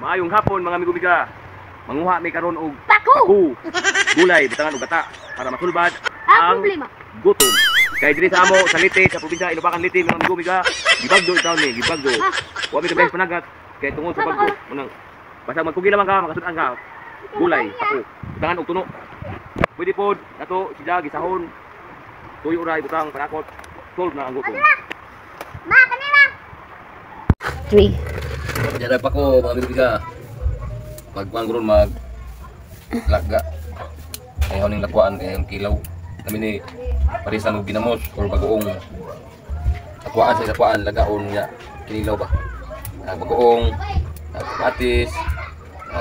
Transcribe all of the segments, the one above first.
Maayong hapon mga amigo-miga. Manguha mi karon og Paku! gulay bitangan og gata para masulbad Ang ang problema. gutom. Kay diri sa amo sa Liti sa probinsya Ilobacan Liti mga amigo-miga, gibagdo taon ni, gibagdo. Wa mi kabay panagat kay tungod sa bagdo. Munang basta magkugi lamang ka, makasud-an ka. Gulay, paku. Bitangan og tuno. Pwede pod nato sila gisahon. Tuyo ra ibutang panakot. Solve na ang gutom. Ma, kanina! 3. Diyan pa ko mga amigo-miga. Pagpangguron mag lagga. Ayaw ning lakwaan kay ang kilaw. Kami ni parisan og ginamos or bagoong lakwaan sa lakwaan lagaon niya kinilaw ba. Bagoong, kamatis,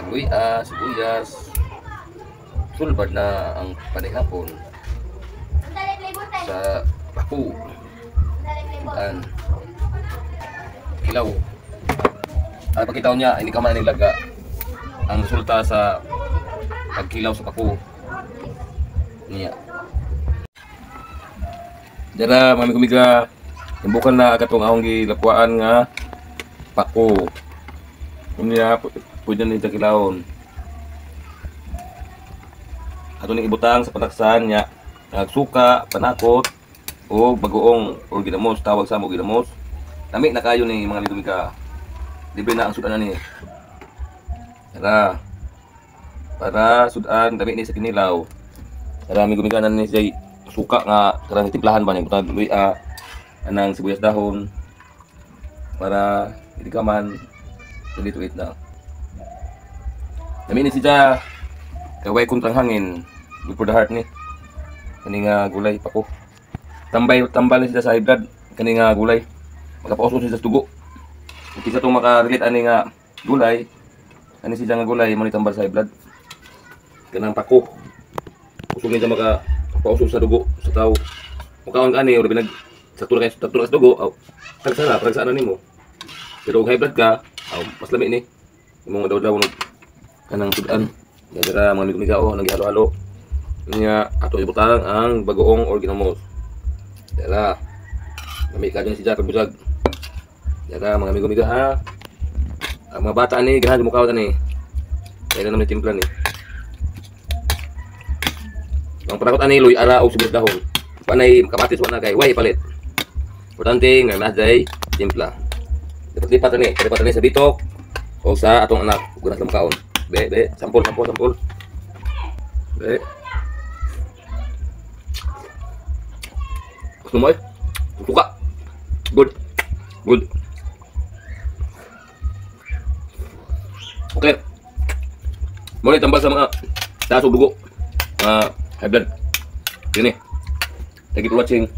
luya, sibuyas. Sulbad na ang panihapon sa paku. Dan kilaw. Ay pagkitaw niya ini ka man ning laga. Ang resulta sa pagkilaw sa paku niya. Dara mga amigo-miga, imbukan na katong ahong gilakwaan nga paku. Unya pwede ni kilawon. Ato ning ibutang sa pataksan niya suka, panakot o bagoong o ginamos, tawag sa mo ginamos. Lami na kayo ni mga amigo-miga. Libre na ang sudan ni. Para sudan dami ni sa kinilaw. Para amigo-miga na ni say suka nga karang timplahan ba niya butang luya anang sibuyas dahon para hindi ka man tulit-tulit na. Dami ni siya kaway kontrang hangin good for the heart ni. Kani nga gulay pa ko. Tambal ni siya sa high blood kani nga gulay. Magapauso siya sa tugo. Kisa tong maka-relate ani nga gulay. Ani siya nga gulay mo ni tambal sa high blood. Kanang pako. Usog ni siya maka-pauso sa dugo sa tao. Makaon ka ni or binag sa tulak sa dugo. Tagsana nimo. Pero kung high blood ka, mas lami ni. Imong daw-daw kanang sudan. Dara mga amigo-miga o naghihalo-halo. Nya ato ibutang ang bagoong or ginamos. Dara. Kami ka din si Jack busag. Dara mga amigo-miga ha. Ang mga bata ni gahan mukha ni. Kaya naman timpla ni. Ang panakot ani luy ara og sibuyas dahon. Panay kamatis wa na kay way palit. Importante nga nasday timpla. Lipat ni sa bitok o sa atong anak ug gunas lang kaon. Be, sampol. Be. Gusto mo eh? Suka. Good. Okay. Muli tambal sa mga taas o dugo. High blood. Yun eh. Thank you for watching.